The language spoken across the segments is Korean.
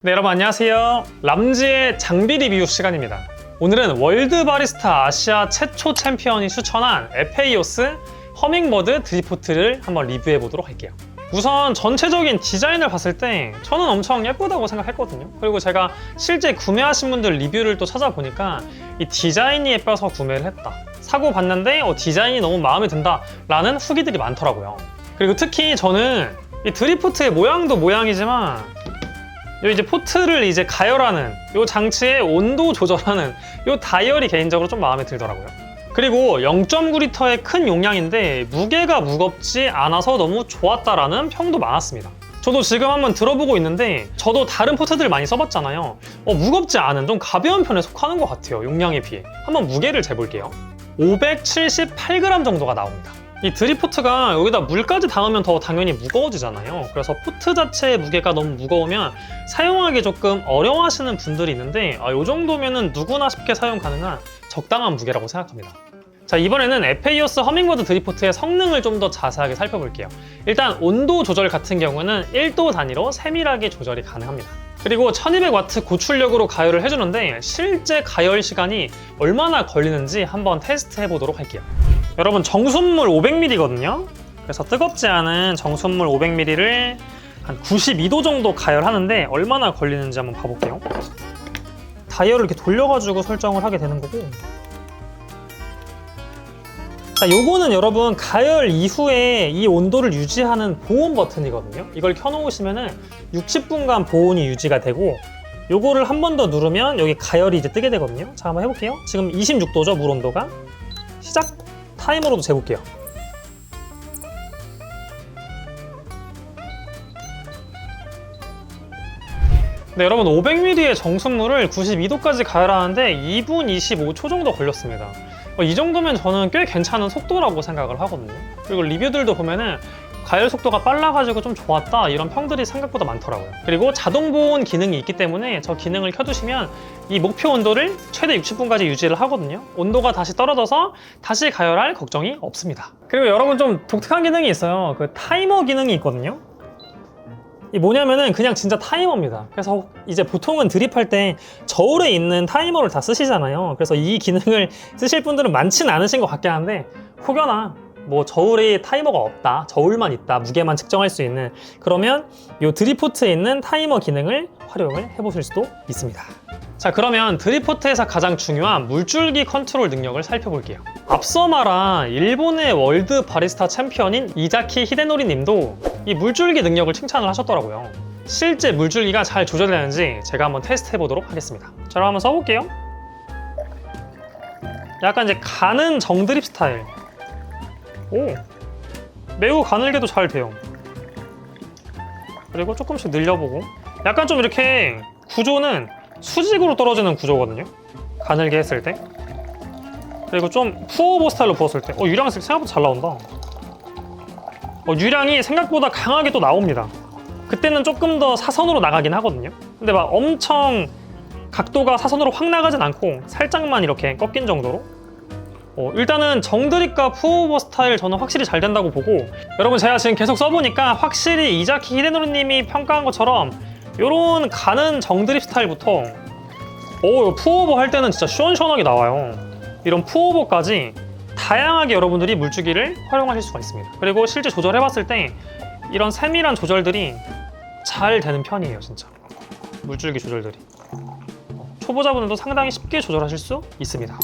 네, 여러분 안녕하세요. 람지의 장비 리뷰 시간입니다. 오늘은 월드 바리스타 아시아 최초 챔피언이 추천한 에페이오스 허밍버드 드리포트를 한번 리뷰해 보도록 할게요. 우선 전체적인 디자인을 봤을 때 저는 엄청 예쁘다고 생각했거든요. 그리고 제가 실제 구매하신 분들 리뷰를 또 찾아보니까 이 디자인이 예뻐서 구매를 했다, 사고 봤는데 디자인이 너무 마음에 든다 라는 후기들이 많더라고요. 그리고 특히 저는 이 드리포트의 모양도 모양이지만 요 이제 포트를 이제 가열하는 요 장치의 온도 조절하는 요 다이얼이 개인적으로 좀 마음에 들더라고요. 그리고 0.9L의 큰 용량인데 무게가 무겁지 않아서 너무 좋았다라는 평도 많았습니다. 저도 지금 한번 들어보고 있는데 저도 다른 포트들 많이 써봤잖아요. 무겁지 않은 좀 가벼운 편에 속하는 것 같아요, 용량에 비해. 한번 무게를 재볼게요. 578g 정도가 나옵니다. 이 드리포트가 여기다 물까지 닿으면 더 당연히 무거워지잖아요. 그래서 포트 자체의 무게가 너무 무거우면 사용하기 조금 어려워하시는 분들이 있는데 이 정도면은 누구나 쉽게 사용 가능한 적당한 무게라고 생각합니다. 자, 이번에는 에페이오스 허밍버드 드리포트의 성능을 좀 더 자세하게 살펴볼게요. 일단 온도 조절 같은 경우는 1도 단위로 세밀하게 조절이 가능합니다. 그리고 1200W 고출력으로 가열을 해주는데 실제 가열 시간이 얼마나 걸리는지 한번 테스트 해보도록 할게요. 여러분, 정수물 500ml거든요. 그래서 뜨겁지 않은 정수물 500ml를 한 92도 정도 가열하는데 얼마나 걸리는지 한번 봐볼게요. 다이얼을 이렇게 돌려가지고 설정을 하게 되는 거고, 자, 요거는 여러분 가열 이후에 이 온도를 유지하는 보온 버튼이거든요. 이걸 켜놓으시면은 60분간 보온이 유지가 되고, 요거를 한 번 더 누르면 여기 가열이 이제 뜨게 되거든요. 자, 한번 해볼게요. 지금 26도죠, 물 온도가. 시작! 타이머로도 재볼게요. 네, 여러분 500ml의 정수물을 92도까지 가열하는데 2분 25초 정도 걸렸습니다. 이 정도면 저는 꽤 괜찮은 속도라고 생각을 하거든요. 그리고 리뷰들도 보면은 가열 속도가 빨라가지고 좀 좋았다 이런 평들이 생각보다 많더라고요. 그리고 자동 보온 기능이 있기 때문에 저 기능을 켜두시면 이 목표 온도를 최대 60분까지 유지를 하거든요. 온도가 다시 떨어져서 다시 가열할 걱정이 없습니다. 그리고 여러분 좀 독특한 기능이 있어요. 그 타이머 기능이 있거든요. 이 뭐냐면은 그냥 진짜 타이머입니다. 그래서 이제 보통은 드립할 때 저울에 있는 타이머를 다 쓰시잖아요. 그래서 이 기능을 쓰실 분들은 많지는 않으신 것 같긴 한데, 혹여나 뭐 저울에 타이머가 없다, 저울만 있다, 무게만 측정할 수 있는, 그러면 이 드리포트에 있는 타이머 기능을 활용을 해보실 수도 있습니다. 자, 그러면 드리포트에서 가장 중요한 물줄기 컨트롤 능력을 살펴볼게요. 앞서 말한 일본의 월드 바리스타 챔피언인 이자키 히데노리 님도 이 물줄기 능력을 칭찬을 하셨더라고요. 실제 물줄기가 잘 조절되는지 제가 한번 테스트 해보도록 하겠습니다. 자, 그럼 한번 써볼게요. 약간 이제 가는 정드립 스타일. 오, 매우 가늘게도 잘 돼요. 그리고 조금씩 늘려보고, 약간 좀 이렇게 구조는 수직으로 떨어지는 구조거든요, 가늘게 했을 때. 그리고 좀 푸어보 스타일로 부었을 때 유량이 생각보다 잘 나온다. 유량이 생각보다 강하게 또 나옵니다. 그때는 조금 더 사선으로 나가긴 하거든요. 근데 막 엄청 각도가 사선으로 확 나가진 않고 살짝만 이렇게 꺾인 정도로. 일단은 정드립과 푸어오버 스타일 저는 확실히 잘 된다고 보고, 여러분 제가 지금 계속 써보니까 확실히 이자키 히데노리 님이 평가한 것처럼 요런 가는 정드립 스타일부터 푸어오버 할 때는 진짜 시원시원하게 나와요. 이런 푸어오버까지 다양하게 여러분들이 물줄기를 활용하실 수가 있습니다. 그리고 실제 조절해봤을 때 이런 세밀한 조절들이 잘 되는 편이에요, 진짜. 물줄기 조절들이 초보자분들도 상당히 쉽게 조절하실 수 있습니다.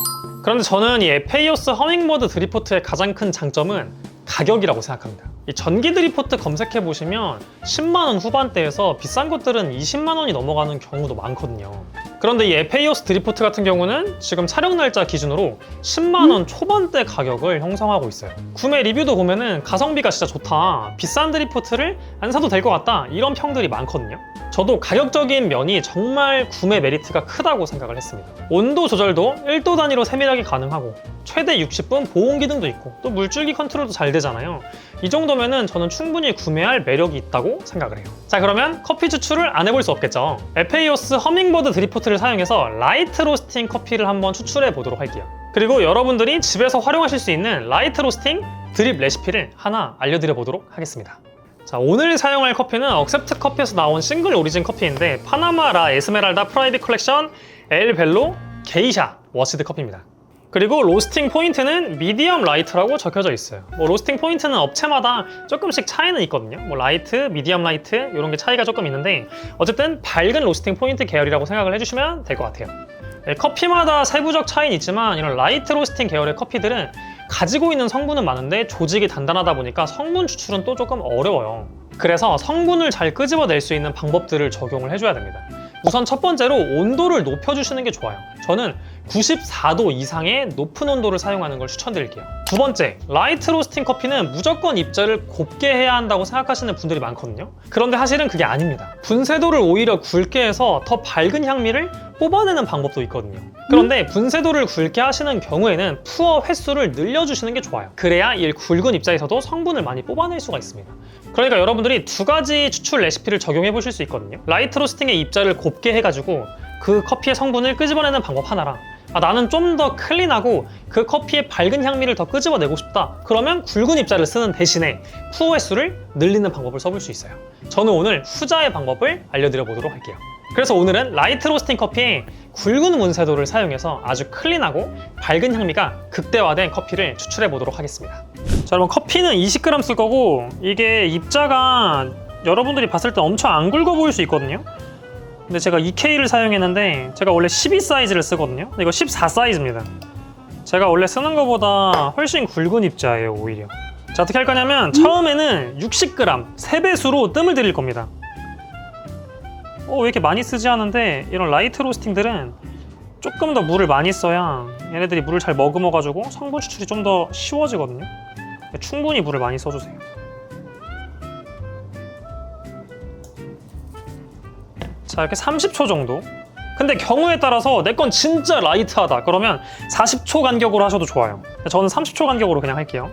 그런데 저는 이 에페이오스 허밍버드 드리포트의 가장 큰 장점은 가격이라고 생각합니다. 이 전기 드리포트 검색해보시면 10만원 후반대에서 비싼 것들은 20만원이 넘어가는 경우도 많거든요. 그런데 이 에페이오스 드리포트 같은 경우는 지금 촬영 날짜 기준으로 10만원 초반대 가격을 형성하고 있어요. 구매 리뷰도 보면은 가성비가 진짜 좋다, 비싼 드리포트를 안 사도 될 것 같다, 이런 평들이 많거든요. 저도 가격적인 면이 정말 구매 메리트가 크다고 생각을 했습니다. 온도 조절도 1도 단위로 세밀하게 가능하고 최대 60분 보온 기능도 있고 또 물줄기 컨트롤도 잘 되잖아요. 이 정도면은 저는 충분히 구매할 매력이 있다고 생각을 해요. 자, 그러면 커피 추출을 안 해볼 수 없겠죠. 에페이오스 허밍버드 드리포트를 사용해서 라이트 로스팅 커피를 한번 추출해 보도록 할게요. 그리고 여러분들이 집에서 활용하실 수 있는 라이트 로스팅 드립 레시피를 하나 알려드려 보도록 하겠습니다. 자, 오늘 사용할 커피는 억셉트 커피에서 나온 싱글 오리진 커피인데 파나마 라 에스메랄다 프라이빗 컬렉션 엘 벨로 게이샤 워시드 커피입니다. 그리고 로스팅 포인트는 미디엄 라이트라고 적혀져 있어요. 뭐 로스팅 포인트는 업체마다 조금씩 차이는 있거든요. 뭐 라이트, 미디엄 라이트 이런 게 차이가 조금 있는데 어쨌든 밝은 로스팅 포인트 계열이라고 생각을 해주시면 될 것 같아요. 네, 커피마다 세부적 차이는 있지만 이런 라이트 로스팅 계열의 커피들은 가지고 있는 성분은 많은데 조직이 단단하다 보니까 성분 추출은 또 조금 어려워요. 그래서 성분을 잘 끄집어낼 수 있는 방법들을 적용을 해줘야 됩니다. 우선 첫 번째로 온도를 높여주시는 게 좋아요. 저는 94도 이상의 높은 온도를 사용하는 걸 추천드릴게요. 두 번째, 라이트 로스팅 커피는 무조건 입자를 곱게 해야 한다고 생각하시는 분들이 많거든요. 그런데 사실은 그게 아닙니다. 분쇄도를 오히려 굵게 해서 더 밝은 향미를 뽑아내는 방법도 있거든요. 그런데 분쇄도를 굵게 하시는 경우에는 푸어 횟수를 늘려주시는 게 좋아요. 그래야 이 굵은 입자에서도 성분을 많이 뽑아낼 수가 있습니다. 그러니까 여러분들이 두 가지 추출 레시피를 적용해 보실 수 있거든요. 라이트 로스팅의 입자를 곱게 해가지고 그 커피의 성분을 끄집어내는 방법 하나랑 나는 좀 더 클린하고 그 커피의 밝은 향미를 더 끄집어내고 싶다. 그러면 굵은 입자를 쓰는 대신에 푸어 횟수를 늘리는 방법을 써볼 수 있어요. 저는 오늘 후자의 방법을 알려드려 보도록 할게요. 그래서 오늘은 라이트 로스팅 커피에 굵은 분쇄도를 사용해서 아주 클린하고 밝은 향미가 극대화된 커피를 추출해 보도록 하겠습니다. 자, 여러분 커피는 20g 쓸 거고 이게 입자가 여러분들이 봤을 때 엄청 안 굵어 보일 수 있거든요. 근데 제가 2K를 사용했는데 제가 원래 12 사이즈를 쓰거든요. 근데 이거 14 사이즈입니다. 제가 원래 쓰는 것보다 훨씬 굵은 입자예요, 오히려. 자, 어떻게 할 거냐면 처음에는 60g 3배수로 뜸을 들일 겁니다. 왜 이렇게 많이 쓰지 하는데 이런 라이트 로스팅들은 조금 더 물을 많이 써야 얘네들이 물을 잘 머금어가지고 성분 추출이 좀 더 쉬워지거든요. 충분히 물을 많이 써주세요. 자, 이렇게 30초 정도. 근데 경우에 따라서 내 건 진짜 라이트하다 그러면 40초 간격으로 하셔도 좋아요. 저는 30초 간격으로 그냥 할게요.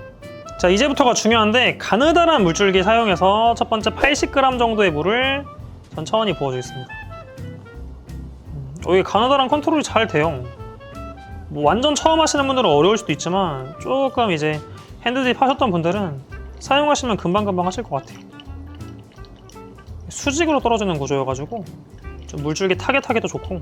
자, 이제부터가 중요한데 가느다란 물줄기 사용해서 첫 번째 80g 정도의 물을 천천히 부어주겠습니다. 이게 가느다란 컨트롤이 잘 돼요. 뭐 완전 처음 하시는 분들은 어려울 수도 있지만 조금 이제 핸드드립 하셨던 분들은 사용하시면 금방금방 하실 것 같아요. 수직으로 떨어지는 구조여가지고 좀 물줄기 타겟하기도 좋고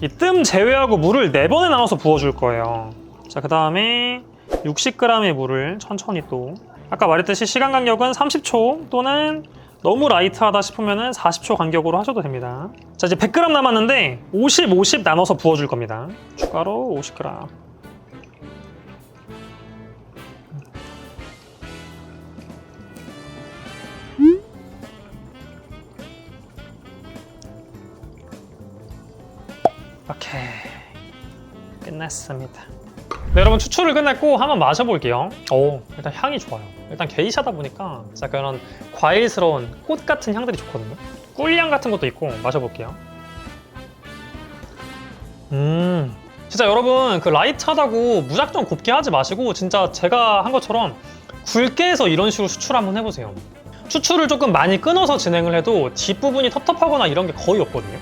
이 뜸 제외하고 물을 4번에 나눠서 부어줄 거예요. 자, 그 다음에 60g의 물을 천천히 또 아까 말했듯이 시간 간격은 30초 또는 너무 라이트하다 싶으면 40초 간격으로 하셔도 됩니다. 자, 이제 100g 남았는데 50, 50 나눠서 부어줄 겁니다. 추가로 50g. 오케이, 끝났습니다. 네, 여러분 추출을 끝냈고 한번 마셔볼게요. 일단 향이 좋아요. 일단 게이샤다 보니까 약간 그런 과일스러운 꽃 같은 향들이 좋거든요. 꿀향 같은 것도 있고 마셔볼게요. 진짜 여러분 그 라이트하다고 무작정 곱게 하지 마시고 진짜 제가 한 것처럼 굵게 해서 이런 식으로 추출 한번 해보세요. 추출을 조금 많이 끊어서 진행을 해도 뒷부분이 텁텁하거나 이런 게 거의 없거든요.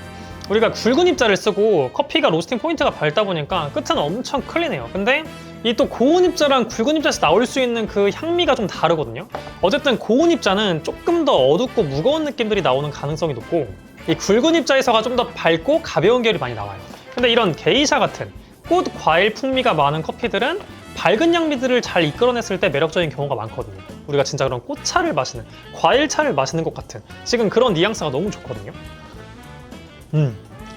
우리가 굵은 입자를 쓰고 커피가 로스팅 포인트가 밝다 보니까 끝은 엄청 클린해요. 근데 이 또 고온 입자랑 굵은 입자에서 나올 수 있는 그 향미가 좀 다르거든요. 어쨌든 고온 입자는 조금 더 어둡고 무거운 느낌들이 나오는 가능성이 높고 이 굵은 입자에서가 좀 더 밝고 가벼운 계열이 많이 나와요. 근데 이런 게이샤 같은 꽃, 과일 풍미가 많은 커피들은 밝은 향미들을 잘 이끌어냈을 때 매력적인 경우가 많거든요. 우리가 진짜 그런 꽃차를 마시는, 과일차를 마시는 것 같은 지금 그런 뉘앙스가 너무 좋거든요.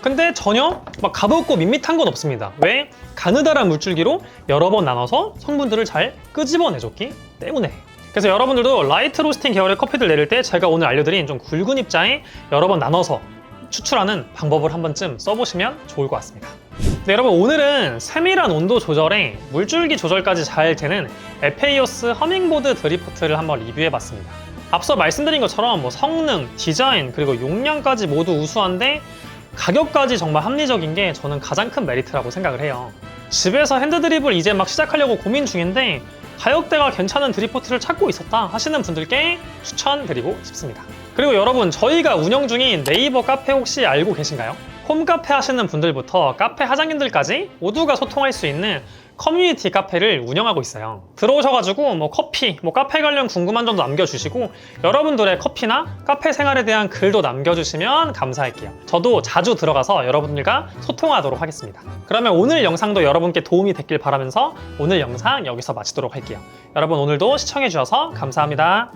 근데 전혀 막 가볍고 밋밋한 건 없습니다. 왜? 가느다란 물줄기로 여러 번 나눠서 성분들을 잘 끄집어내줬기 때문에. 그래서 여러분들도 라이트 로스팅 계열의 커피들 내릴 때 제가 오늘 알려드린 좀 굵은 입자에 여러 번 나눠서 추출하는 방법을 한 번쯤 써보시면 좋을 것 같습니다. 네, 여러분 오늘은 세밀한 온도 조절에 물줄기 조절까지 잘 되는 에페이오스 허밍보드 드리포트를 한번 리뷰해봤습니다. 앞서 말씀드린 것처럼 뭐 성능, 디자인, 그리고 용량까지 모두 우수한데 가격까지 정말 합리적인 게 저는 가장 큰 메리트라고 생각을 해요. 집에서 핸드드립을 이제 막 시작하려고 고민 중인데 가격대가 괜찮은 드립포트를 찾고 있었다 하시는 분들께 추천드리고 싶습니다. 그리고 여러분 저희가 운영 중인 네이버 카페 혹시 알고 계신가요? 홈카페 하시는 분들부터 카페 사장님들까지 모두가 소통할 수 있는 커뮤니티 카페를 운영하고 있어요. 들어오셔가지고 뭐 커피, 뭐 카페 관련 궁금한 점도 남겨주시고 여러분들의 커피나 카페 생활에 대한 글도 남겨주시면 감사할게요. 저도 자주 들어가서 여러분들과 소통하도록 하겠습니다. 그러면 오늘 영상도 여러분께 도움이 됐길 바라면서 오늘 영상 여기서 마치도록 할게요. 여러분 오늘도 시청해주셔서 감사합니다.